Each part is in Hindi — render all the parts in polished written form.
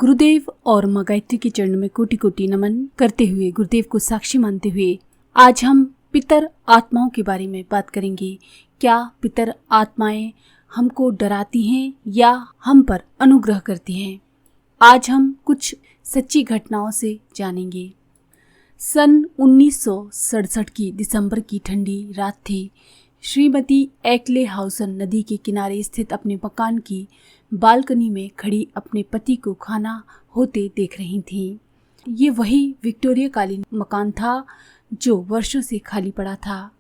गुरुदेव और माँ गायत्री के चरणों में कोटि कोटि नमन करते हुए, गुरुदेव को साक्षी मानते हुए आज हम पितर आत्माओं के बारे में बात करेंगे। क्या पितर आत्माएं हमको डराती हैं या हम पर अनुग्रह करती हैं? आज हम कुछ सच्ची घटनाओं से जानेंगे। सन 1967 की दिसंबर की ठंडी रात थी। श्रीमती एक्ले हाउसन नदी के किनारे स्थित अपने मकान की बालकनी में खड़ी अपने पति को खाना होते देख रही थीं। ये वही विक्टोरिया कालीन मकान था जो वर्षों से खाली पड़ा था।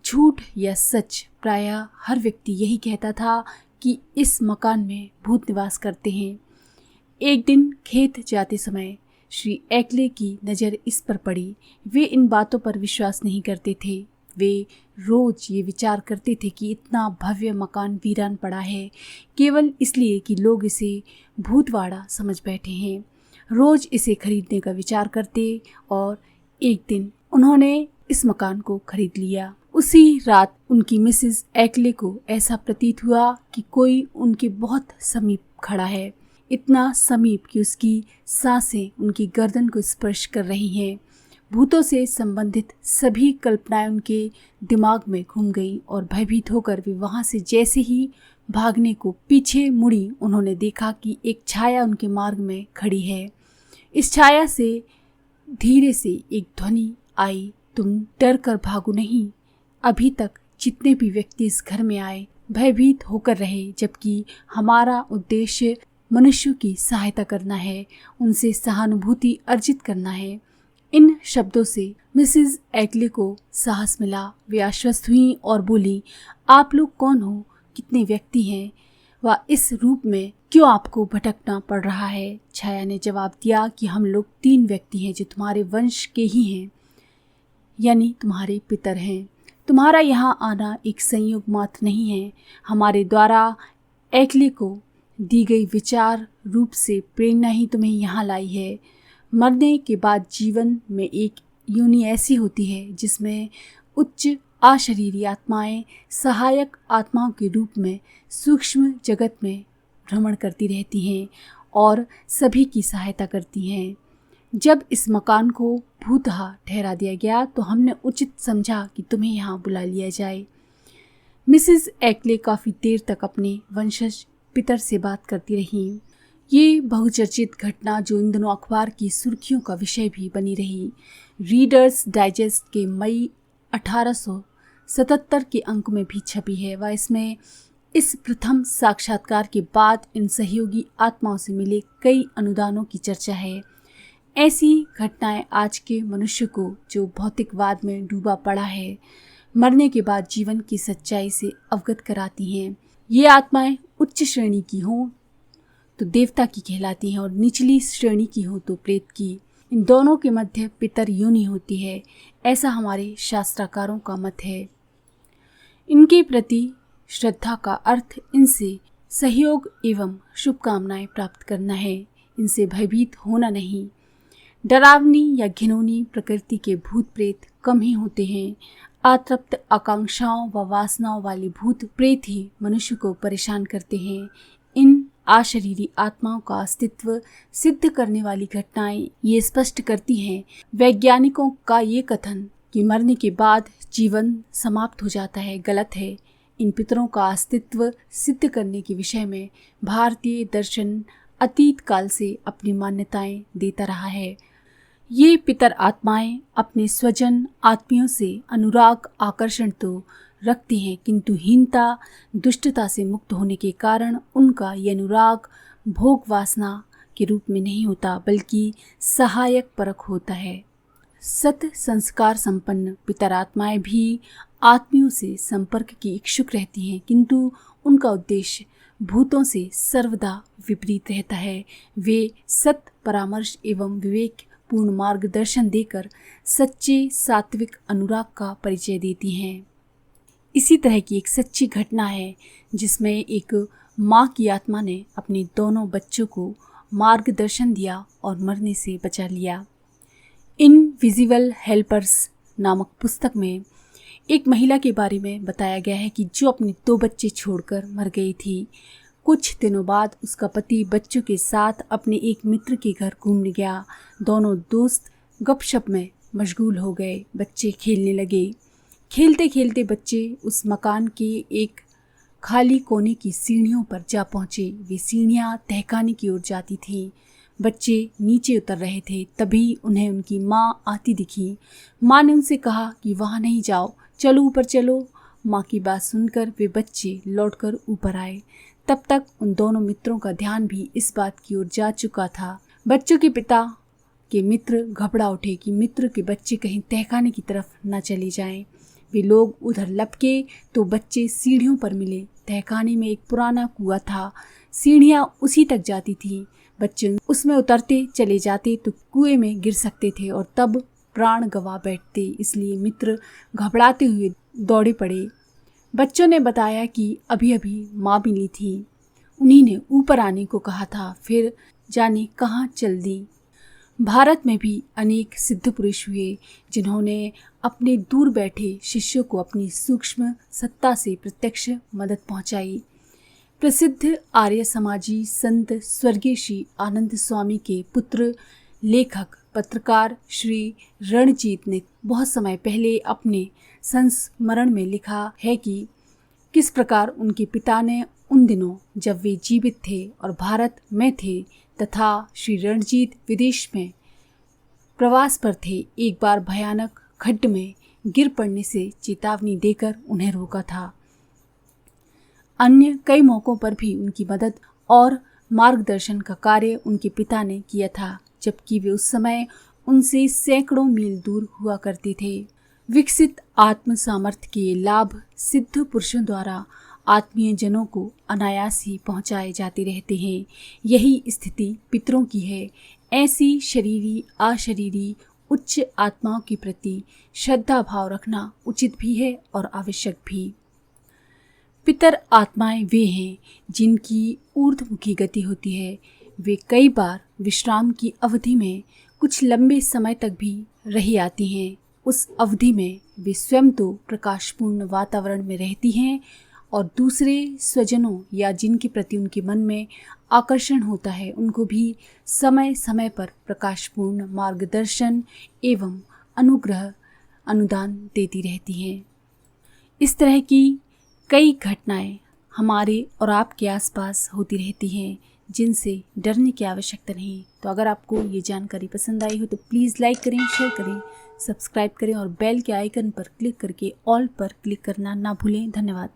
झूठ या सच, प्रायः हर व्यक्ति यही कहता था कि इस मकान में भूत निवास करते हैं। एक दिन खेत जाते समय श्री एक्ले की नज़र इस पर पड़ी। वे इन बातों पर विश्वास नहीं करते थे। वे रोज ये विचार करते थे कि इतना भव्य मकान वीरान पड़ा है केवल इसलिए कि लोग इसे भूतवाड़ा समझ बैठे हैं। रोज इसे खरीदने का विचार करते और एक दिन उन्होंने इस मकान को खरीद लिया। उसी रात उनकी मिसेस एक्ले को ऐसा प्रतीत हुआ कि कोई उनके बहुत समीप खड़ा है, इतना समीप कि उसकी सांसें उनकी गर्दन को स्पर्श कर रही हैं। भूतों से संबंधित सभी कल्पनाएं उनके दिमाग में घूम गई और भयभीत होकर वे वहां से जैसे ही भागने को पीछे मुड़ी, उन्होंने देखा कि एक छाया उनके मार्ग में खड़ी है। इस छाया से धीरे से एक ध्वनि आई, तुम डर कर भागो नहीं। अभी तक जितने भी व्यक्ति इस घर में आए भयभीत होकर रहे, जबकि हमारा उद्देश्य मनुष्यों की सहायता करना है, उनसे सहानुभूति अर्जित करना है। इन शब्दों से मिसेस एक्ले को साहस मिला। वे आश्वस्त हुई और बोली, आप लोग कौन हो, कितने व्यक्ति हैं, व इस रूप में क्यों आपको भटकना पड़ रहा है? छाया ने जवाब दिया कि हम लोग 3 व्यक्ति हैं जो तुम्हारे वंश के ही हैं, यानी तुम्हारे पितर हैं। तुम्हारा यहाँ आना एक संयोग मात्र नहीं है। हमारे द्वारा एक्ले को दी गई विचार रूप से प्रेरणा ही तुम्हें यहाँ लाई है। मरने के बाद जीवन में एक योनि ऐसी होती है जिसमें उच्च अशरीरी आत्माएं सहायक आत्माओं के रूप में सूक्ष्म जगत में भ्रमण करती रहती हैं और सभी की सहायता करती हैं। जब इस मकान को भूतहा ठहरा दिया गया तो हमने उचित समझा कि तुम्हें यहाँ बुला लिया जाए। मिसेस एक्ले काफ़ी देर तक अपने वंशज पितर से बात करती रहीं। ये बहुचर्चित घटना जो इन दिनों अखबार की सुर्खियों का विषय भी बनी रही, रीडर्स डाइजेस्ट के मई 1877 के अंक में भी छपी है। व इसमें इस प्रथम साक्षात्कार के बाद इन सहयोगी आत्माओं से मिले कई अनुदानों की चर्चा है। ऐसी घटनाएं आज के मनुष्य को जो भौतिकवाद में डूबा पड़ा है, मरने के बाद जीवन की सच्चाई से अवगत कराती हैं। ये आत्माएं उच्च श्रेणी की हों तो देवता की कहलाती हैं और निचली श्रेणी की हो तो प्रेत की। इन दोनों के मध्य पितर योनि होती है, ऐसा हमारे शास्त्राकारों का मत है। इनके प्रति श्रद्धा का अर्थ इनसे सहयोग एवं शुभकामनाएं प्राप्त करना है, इनसे भयभीत होना नहीं। डरावनी या घिनौनी प्रकृति के भूत प्रेत कम ही होते हैं। अतृप्त आकांक्षाओं व वासनाओं वाले भूत प्रेत ही मनुष्य को परेशान करते हैं। इन अशरीरी आत्माओं का अस्तित्व सिद्ध करने वाली घटनाएं ये स्पष्ट करती हैं। वैज्ञानिकों का ये कथन कि मरने के बाद जीवन समाप्त हो जाता है गलत है। इन पितरों का अस्तित्व सिद्ध करने के विषय में भारतीय दर्शन अतीत काल से अपनी मान्यताएं देता रहा है। ये पितर आत्माएं अपने स्वजन आत्मियों से अनुराग आकर्षण तो रखती हैं, किंतु हीनता दुष्टता से मुक्त होने के कारण उनका ये अनुराग भोग वासना के रूप में नहीं होता बल्कि सहायक परक होता है। सत संस्कार संपन्न पितर आत्माएं भी आत्मियों से संपर्क की इच्छुक रहती हैं, किंतु उनका उद्देश्य भूतों से सर्वदा विपरीत रहता है। वे सत परामर्श एवं विवेक पूर्ण मार्गदर्शन देकर सच्चे सात्विक अनुराग का परिचय देती हैं। इसी तरह की एक सच्ची घटना है जिसमें एक माँ की आत्मा ने अपने दोनों बच्चों को मार्गदर्शन दिया और मरने से बचा लिया। इनविजिबल हेल्पर्स नामक पुस्तक में एक महिला के बारे में बताया गया है कि जो अपने 2 बच्चे छोड़कर मर गई थी। कुछ दिनों बाद उसका पति बच्चों के साथ अपने एक मित्र के घर घूमने गया। दोनों दोस्त गपशप में मशगूल हो गए। बच्चे खेलने लगे। खेलते खेलते बच्चे उस मकान के एक खाली कोने की सीढ़ियों पर जा पहुंचे। वे सीढ़ियां तहखाने की ओर जाती थीं। बच्चे नीचे उतर रहे थे, तभी उन्हें उनकी माँ आती दिखी। माँ ने उनसे कहा कि वहाँ नहीं जाओ, चलो ऊपर चलो। माँ की बात सुनकर वे बच्चे लौटकर ऊपर आए। तब तक उन दोनों मित्रों का ध्यान भी इस बात की ओर जा चुका था। बच्चों के पिता के मित्र घबरा उठे कि मित्र के बच्चे कहीं तहखाने की तरफ न चले जाएं। वे लोग उधर लपके तो बच्चे सीढ़ियों पर मिले। तहखाने में एक पुराना कुआं था। सीढ़ियां उसी तक जाती थी। बच्चे उसमें उतरते चले जाते तो कुएं में गिर सकते थे और तब प्राण गंवा बैठते। इसलिए मित्र घबराते हुए दौड़े पड़े। बच्चों ने बताया कि अभी अभी माँ मिली थी, उन्हीं ने ऊपर आने को कहा था, फिर जाने कहाँ चल दी। भारत में भी अनेक सिद्ध पुरुष हुए जिन्होंने अपने दूर बैठे शिष्यों को अपनी सूक्ष्म सत्ता से प्रत्यक्ष मदद पहुंचाई। प्रसिद्ध आर्य समाजी संत स्वर्गीय श्री आनंद स्वामी के पुत्र लेखक पत्रकार श्री रणजीत ने बहुत समय पहले अपने संस्मरण में लिखा है कि किस प्रकार उनके पिता ने उन दिनों जब वे जीवित थे और भारत में थे तथा श्री रणजीत विदेश में प्रवास पर थे, एक बार भयानक खड्ड में गिर पड़ने से चेतावनी देकर उन्हें रोका था। अन्य कई मौकों पर भी उनकी मदद और मार्गदर्शन का कार्य उनके पिता ने किया था, जबकि वे उस समय उनसे सैकड़ों मील दूर हुआ करते थे। विकसित आत्म सामर्थ्य के लाभ सिद्ध पुरुषों द्वारा आत्मीय जनों को अनायास ही पहुंचाए जाते रहते हैं। यही स्थिति पितरों की है। ऐसी शरीरी अशरीरी उच्च आत्माओं के प्रति श्रद्धा भाव रखना उचित भी है और आवश्यक भी। पितर आत्माएं वे हैं जिनकी ऊर्ध्वमुखी गति होती है। वे कई बार विश्राम की अवधि में कुछ लंबे समय तक भी रही आती हैं। उस अवधि में वे स्वयं तो प्रकाशपूर्ण वातावरण में रहती हैं और दूसरे स्वजनों या जिनके प्रति उनके मन में आकर्षण होता है उनको भी समय समय पर प्रकाशपूर्ण मार्गदर्शन एवं अनुग्रह अनुदान देती रहती हैं। इस तरह की कई घटनाएं हमारे और आपके आसपास होती रहती हैं जिनसे डरने की आवश्यकता नहीं। तो अगर आपको ये जानकारी पसंद आई हो तो प्लीज़ लाइक करें, शेयर करें, सब्सक्राइब करें और बेल के आइकन पर क्लिक करके ऑल पर क्लिक करना ना भूलें। धन्यवाद।